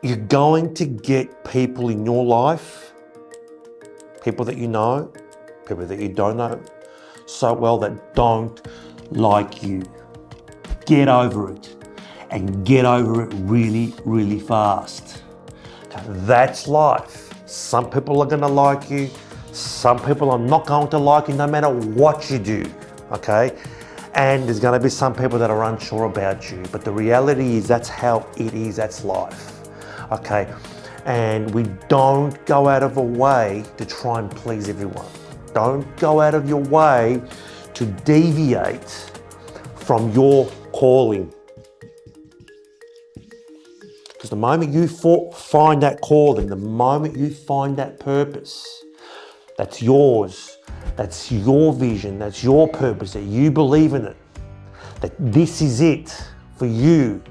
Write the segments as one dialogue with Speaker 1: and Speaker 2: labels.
Speaker 1: you're going to get people in your life, people that you know, people that you don't know so well that don't like you. Get over it, and get over it really, really fast. That's life. Some people are gonna like you, some people are not going to like you no matter what you do, okay? And there's gonna be some people that are unsure about you, but the reality is that's how it is, that's life, okay? And we don't go out of our way to try and please everyone. Don't go out of your way to deviate from your calling. Because the moment you find that calling, the moment you find that purpose, that's yours, that's your vision, that's your purpose, that you believe in it, that this is it for you,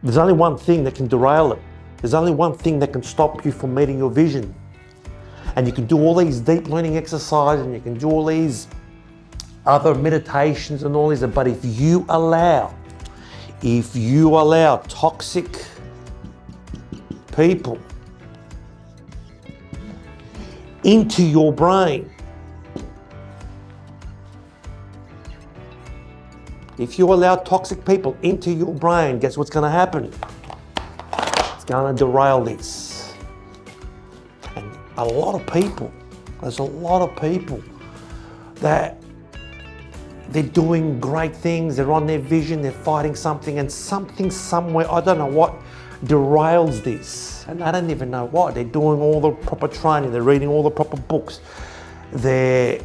Speaker 1: there's only one thing that can derail it. There's only one thing that can stop you from meeting your vision. And you can do all these deep learning exercises and you can do all these other meditations and all these, but if you allow toxic people into your brain, if you allow toxic people into your brain, guess what's going to happen? It's going to derail this. And a lot of people, there's a lot of people that they're doing great things, they're on their vision, they're fighting something, and something somewhere, I don't know what, derails this. And I don't even know what. They're doing all the proper training, they're reading all the proper books, they're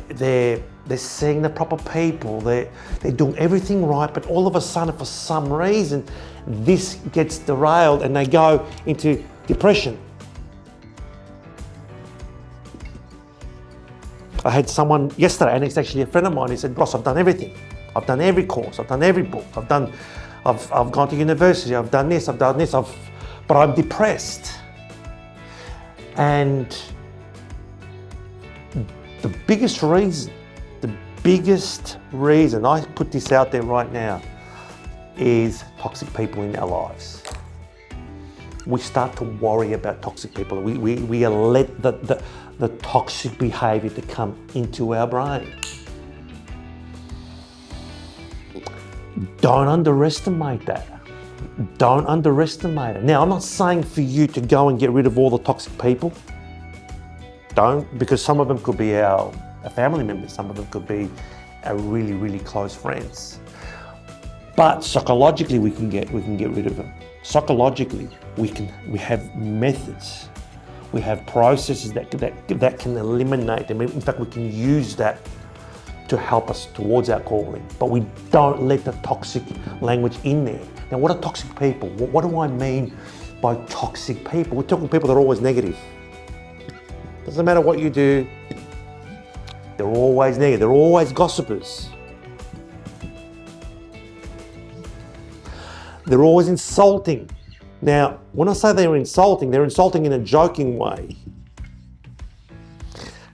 Speaker 1: seeing the proper people, they're doing everything right, but all of a sudden, for some reason, this gets derailed and they go into depression. I had someone yesterday, and it's actually a friend of mine, he said, Ross, I've done everything. I've done every course, I've done every book, I've gone to university, I've done this, but I'm depressed. And the biggest reason, I put this out there right now, is toxic people in our lives. We start to worry about toxic people. We let the toxic behavior to come into our brain. Don't underestimate that. Don't underestimate it. Now, I'm not saying for you to go and get rid of all the toxic people. Don't, because some of them could be our family members, some of them could be our really, really close friends. But psychologically, we can get rid of them. Psychologically, we have methods, we have processes that can eliminate them. In fact, we can use that to help us towards our calling. But we don't let the toxic language in there. Now, what are toxic people? What do I mean by toxic people? We're talking people that are always negative. Doesn't matter what you do, they're always negative. They're always gossipers. They're always insulting. Now, when I say they're insulting in a joking way.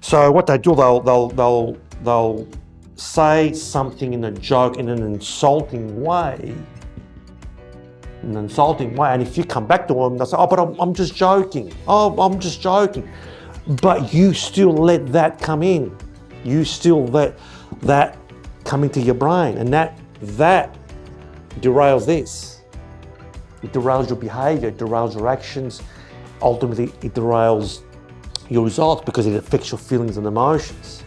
Speaker 1: So what they do, they'll say something in a joke in an insulting way. And if you come back to them, they'll say, oh, but I'm just joking. Oh, I'm just joking. But you still let that come in. You still let that come into your brain, and that derails this. It derails your behavior, it derails your actions. Ultimately, it derails your results because it affects your feelings and emotions.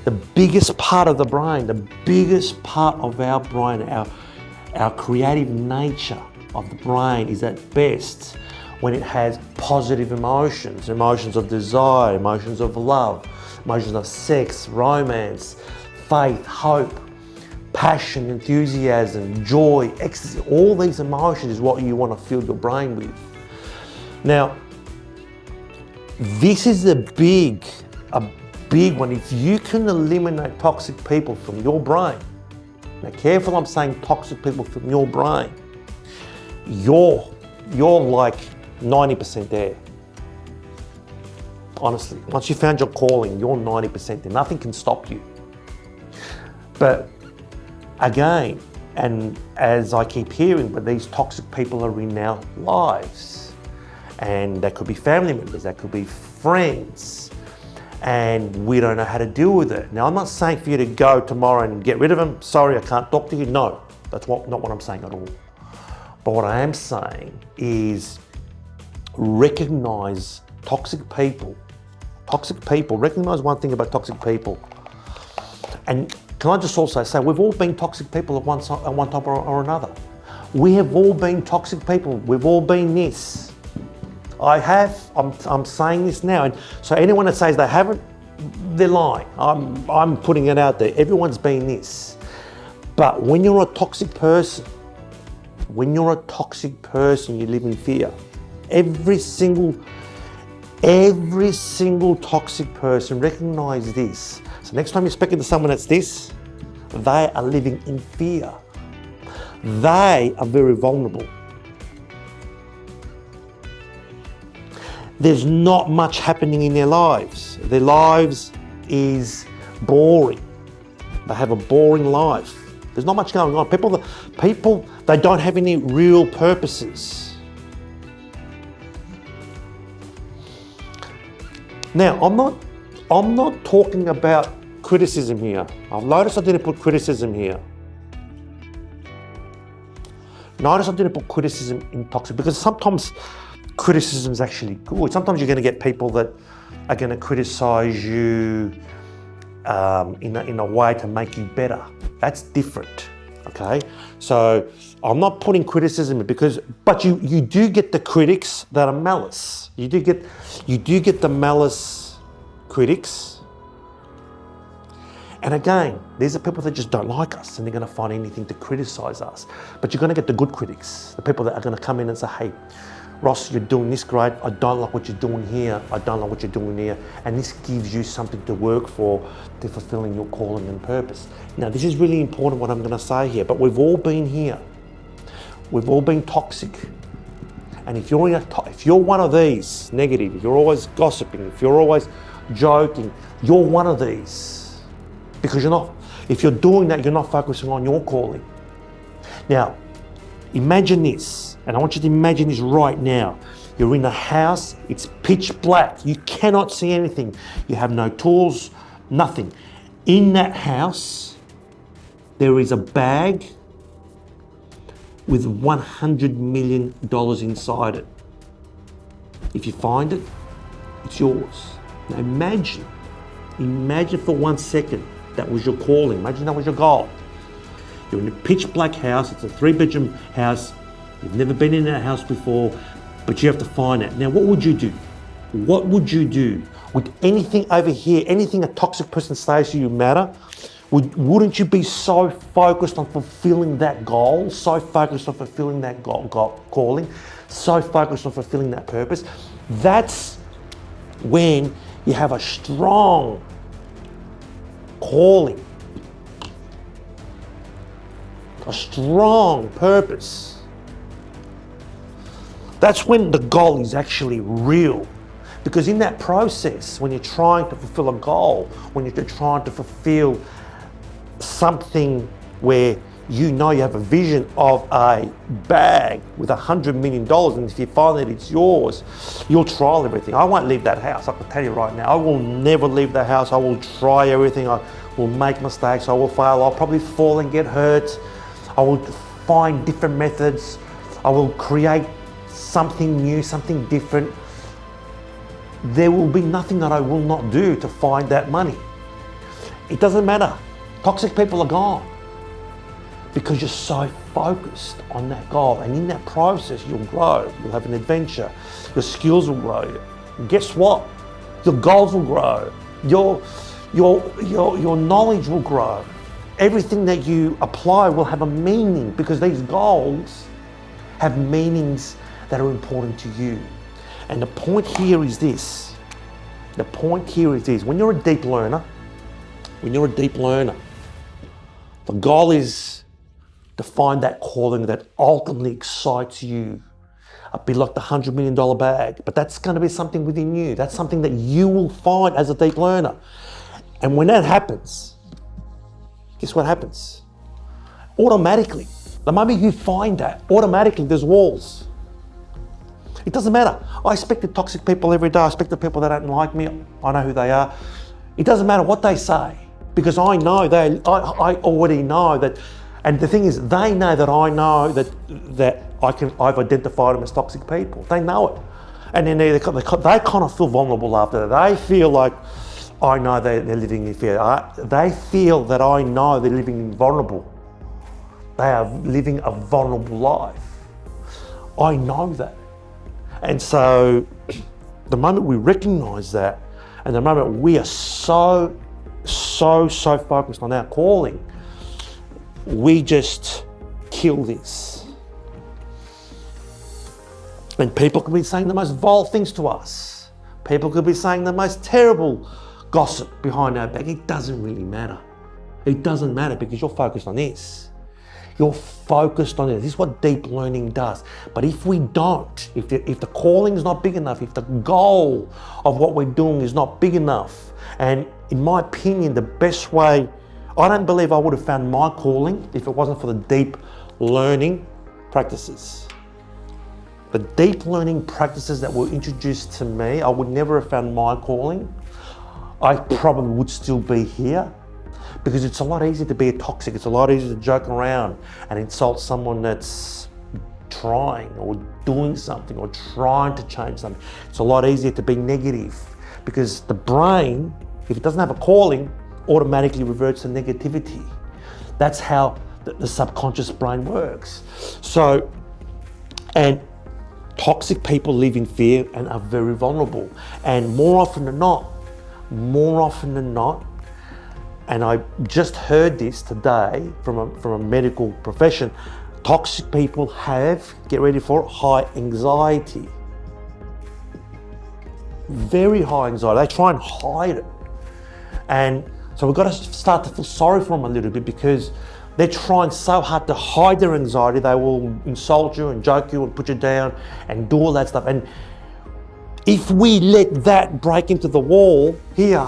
Speaker 1: The biggest part of the brain, the biggest part of our brain, our creative nature of the brain is at best when it has positive emotions, emotions of desire, emotions of love, emotions of sex, romance, faith, hope, passion, enthusiasm, joy, ecstasy. All these emotions is what you want to fill your brain with. Now, this is a big one. If you can eliminate toxic people from your brain, now careful, I'm saying toxic people from your brain, you're like 90% there. Honestly, once you found your calling, you're 90% there. Nothing can stop you. But again, And as I keep hearing, but these toxic people are in our lives. And that could be family members, that could be friends. And we don't know how to deal with it. Now, I'm not saying for you to go tomorrow and get rid of them. Sorry, I can't talk to you. No, that's not what I'm saying at all. But what I am saying is recognize toxic people. Toxic people, recognize one thing about toxic people. And can I just also say, we've all been toxic people at one time or another. We have all been toxic people. We've all been this. I'm saying this now. And so anyone that says they haven't, they're lying. I'm putting it out there. Everyone's been this. But when you're a toxic person, you live in fear. Every single toxic person, recognize this. So next time you're speaking to someone that's this, they are living in fear. They are very vulnerable. There's not much happening in their lives. Their lives is boring. They have a boring life. There's not much going on. People, they don't have any real purposes. Now, I'm not talking about criticism here. I've noticed I didn't put criticism here. Notice I didn't put criticism in toxic because sometimes criticism is actually good. Sometimes you're going to get people that are going to criticize you in a way to make you better. That's different, okay? So I'm not putting criticism in but you do get the critics that are malice. You do get the malice critics. And again, these are people that just don't like us and they're going to find anything to criticize us. But you're going to get the good critics, the people that are going to come in and say, hey, Ross, you're doing this great. I don't like what you're doing here. I don't like what you're doing here. And this gives you something to work for to fulfilling your calling and purpose. Now, this is really important what I'm going to say here, but we've all been here. We've all been toxic. And if you're one of these negative, if you're always gossiping, if you're always joking, you're one of these. Because if you're doing that, you're not focusing on your calling. Now, imagine this, and I want you to imagine this right now. You're in a house, it's pitch black. You cannot see anything. You have no tools, nothing. In that house, there is a bag with $100 million inside it. If you find it, it's yours. Now imagine for 1 second, that was your calling. Imagine that was your goal. You're in a pitch black house, it's a 3-bedroom house. You've never been in that house before, but you have to find it. Now, what would you do? What would you do? Would anything over here, anything a toxic person says to you matter? Wouldn't you be so focused on fulfilling that goal, so focused on fulfilling that calling, so focused on fulfilling that purpose? That's when you have a strong calling, a strong purpose. That's when the goal is actually real. Because in that process, when you're trying to fulfill a goal, when you're trying to fulfill something where you know you have a vision of a bag with $100 million, and if you find that it's yours, you'll try everything. I won't leave that house, I can tell you right now. I will never leave the house. I will try everything. I will make mistakes. I will fail. I'll probably fall and get hurt. I will find different methods. I will create something new, something different. There will be nothing that I will not do to find that money. It doesn't matter. Toxic people are gone because you're so focused on that goal. And in that process, you'll grow. You'll have an adventure. Your skills will grow. And guess what? Your goals will grow. Your knowledge will grow. Everything that you apply will have a meaning because these goals have meanings that are important to you. And the point here is this. The point here is this. When you're a deep learner, the goal is to find that calling that ultimately excites you. A bit like the $100 million bag, but that's going to be something within you. That's something that you will find as a deep learner. And when that happens, guess what happens? Automatically, The moment you find that, automatically there's walls. It doesn't matter. I speak to toxic people every day. I speak to people that don't like me. I know who they are. It doesn't matter what they say, because I know I already know that. And the thing is, they know that I know that I've identified them as toxic people. They know it. And then they kind of feel vulnerable after that. They feel like, I know they're living in fear. They feel that I know they're living vulnerable. They are living a vulnerable life. I know that. And so the moment we recognize that, and the moment we are so focused on our calling, we just kill this. And people could be saying the most vile things to us. People could be saying the most terrible gossip behind our back. It doesn't really matter. It doesn't matter, because you're focused on this. You're focused on it. This is what deep learning does. But if we don't, if the calling is not big enough, if the goal of what we're doing is not big enough, and in my opinion, the best way, I don't believe I would have found my calling if it wasn't for the deep learning practices. The deep learning practices that were introduced to me, I would never have found my calling. I probably would still be here. Because it's a lot easier to be a toxic, it's a lot easier to joke around and insult someone that's trying or doing something or trying to change something. It's a lot easier to be negative, because the brain, if it doesn't have a calling, automatically reverts to negativity. That's how the subconscious brain works. So, and toxic people live in fear and are very vulnerable. And more often than not, and I just heard this today from a medical profession, toxic people have, get ready for it, high anxiety. Very high anxiety. They try and hide it. And so we've got to start to feel sorry for them a little bit, because they're trying so hard to hide their anxiety. They will insult you and joke you and put you down and do all that stuff. And if we let that break into the wall here,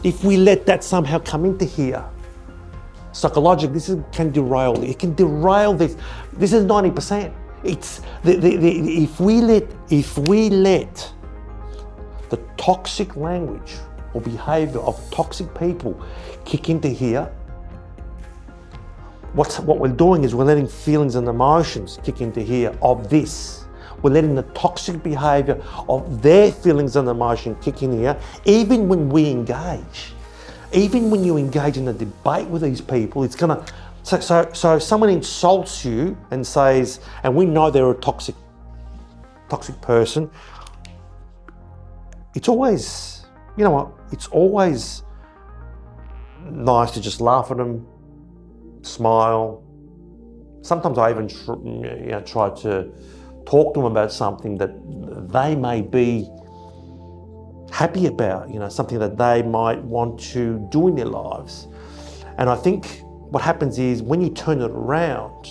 Speaker 1: if we let that somehow come into here, psychologically, can derail. It can derail this. This is 90%. It's if we let the toxic language or behavior of toxic people kick into here, what we're doing is we're letting feelings and emotions kick into here of this. We're letting the toxic behavior of their feelings and emotion kick in here, even when we engage. Even when you engage in a debate with these people, it's gonna, so if someone insults you and says, and we know they're a toxic person, it's always, you know what, it's always nice to just laugh at them, smile. Sometimes I even try to talk to them about something that they may be happy about, something that they might want to do in their lives. And I think what happens is when you turn it around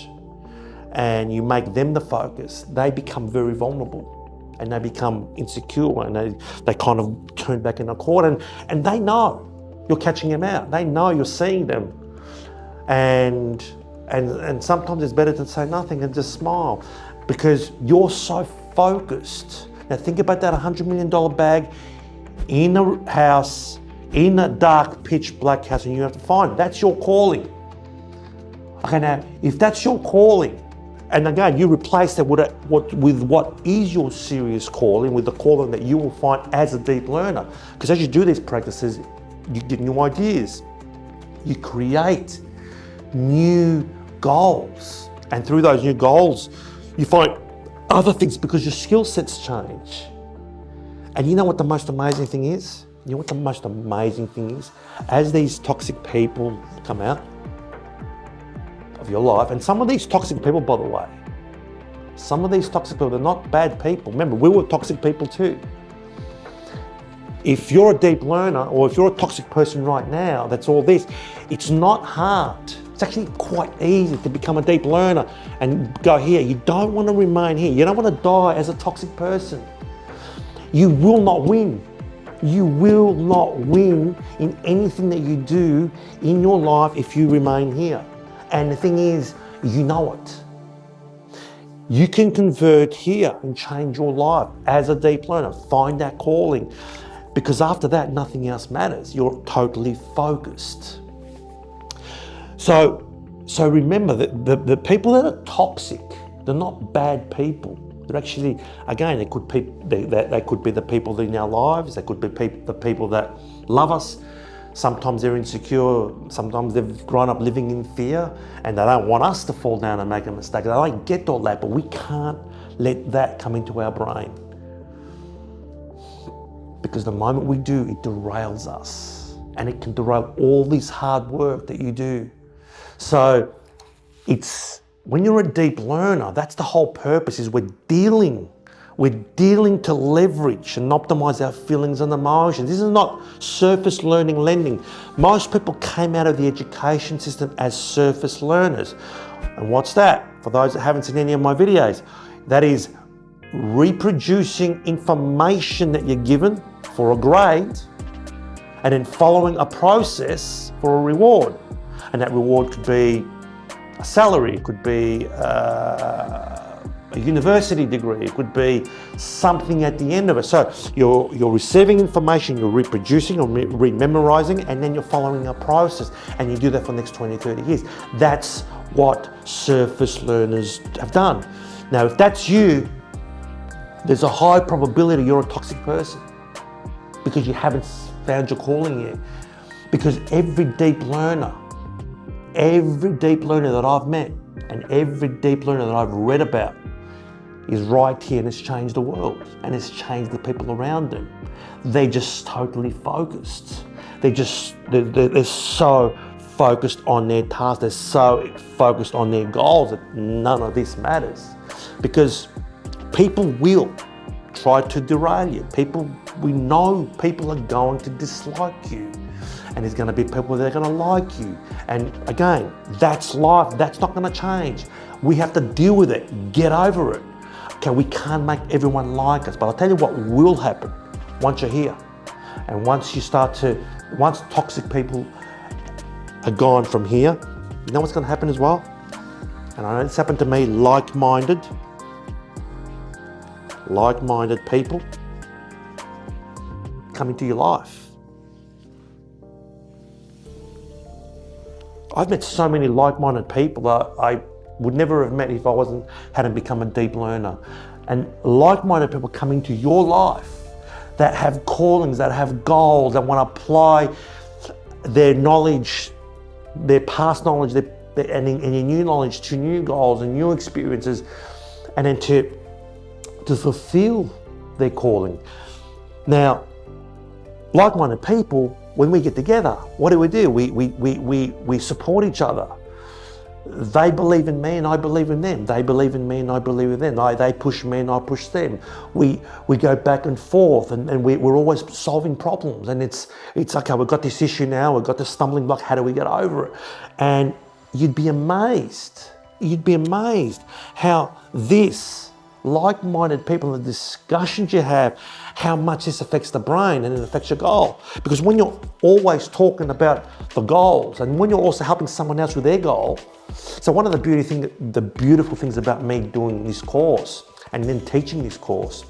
Speaker 1: and you make them the focus, they become very vulnerable and they become insecure, and they kind of turn back in the corner, and they know you're catching them out. They know you're seeing them. And sometimes it's better to say nothing and just smile, because you're so focused. Now think about that $100 million bag in a house, in a dark, pitch black house, and you have to find it. That's your calling. Okay, now, if that's your calling, and again, you replace that with what is your serious calling, with the calling that you will find as a deep learner. Because as you do these practices, you get new ideas. You create new goals. And through those new goals, you find other things, because your skill sets change. And you know what the most amazing thing is? You know what the most amazing thing is? As these toxic people come out of your life, and some of these toxic people, by the way, some of these toxic people, they're not bad people. Remember, we were toxic people too. If you're a deep learner, or if you're a toxic person right now, that's all this, it's not hard. It's actually quite easy to become a deep learner and go here. You don't want to remain here. You don't want to die as a toxic person. You will not win. You will not win in anything that you do in your life if you remain here. And the thing is, you know it. You can convert here and change your life as a deep learner. Find that calling, because after that, nothing else matters. You're totally focused. So remember that the people that are toxic, they're not bad people. They're actually, again, they could be the people in our lives. They could be the people that love us. Sometimes they're insecure. Sometimes they've grown up living in fear, and they don't want us to fall down and make a mistake. They don't get all that, but we can't let that come into our brain, because the moment we do, it derails us, and it can derail all this hard work that you do. So it's, when you're a deep learner, that's the whole purpose, is we're dealing to leverage and optimize our feelings and emotions. This is not surface learning lending. Most people came out of the education system as surface learners. And what's that? For those that haven't seen any of my videos, that is reproducing information that you're given for a grade, and then following a process for a reward. And that reward could be a salary, it could be a university degree, it could be something at the end of it. So you're receiving information, you're reproducing or rememorizing, and then you're following a process, and you do that for the next 20, 30 years. That's what surface learners have done. Now, if that's you, there's a high probability you're a toxic person, because you haven't found your calling yet. Because every deep learner that I've met and every deep learner that I've read about is right here, and it's changed the world, and it's changed the people around them. They're just totally focused. They're so focused on their task. They're so focused on their goals that none of this matters, because people will try to derail you. We know people are going to dislike you, and there's going to be people that are going to like you. And again, that's life. That's not going to change. We have to deal with it, get over it. Okay, we can't make everyone like us, but I'll tell you what will happen once you're here. And once toxic people are gone from here, you know what's going to happen as well? And I know this happened to me, like-minded people come into your life. I've met so many like-minded people that I would never have met if I hadn't become a deep learner. And like-minded people come into your life that have callings, that have goals, that want to apply their knowledge, their past knowledge, and your new knowledge to new goals and new experiences, and then to fulfill their calling. Now, like-minded people, when we get together, what do? We support each other. They believe in me and I believe in them. They believe in me and I believe in them. They push me and I push them. We go back and forth, and we're always solving problems. And it's okay, we've got this issue now, we've got this stumbling block, how do we get over it? And you'd be amazed how this like-minded people, the discussions you have, how much this affects the brain and it affects your goal. Because when you're always talking about the goals, and when you're also helping someone else with their goal. So one of the beautiful things about me doing this course and then teaching this course,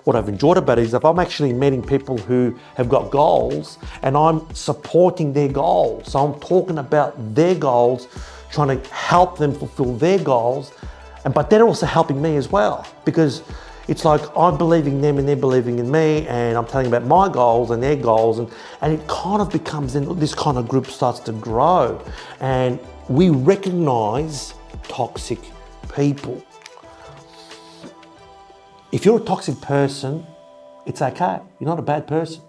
Speaker 1: what I've enjoyed about it is that I'm actually meeting people who have got goals, and I'm supporting their goals. So I'm talking about their goals, trying to help them fulfill their goals. But they're also helping me as well, because it's like I'm believing in them and they're believing in me, and I'm telling about my goals and their goals, and it kind of becomes, then this kind of group starts to grow, and we recognize toxic people. If you're a toxic person, it's okay. You're not a bad person,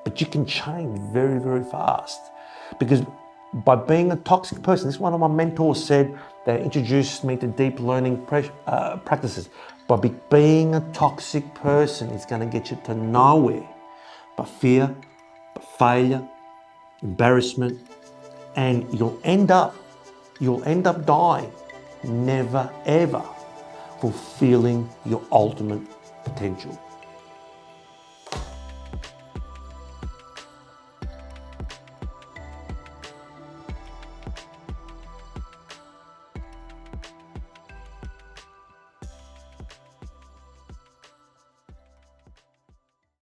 Speaker 1: but you can change very, very fast, because by being a toxic person, this is one of my mentors said, that introduced me to deep learning practices. By being a toxic person, it's going to get you to nowhere but fear, but failure, embarrassment, and you'll end up dying, never ever fulfilling your ultimate potential.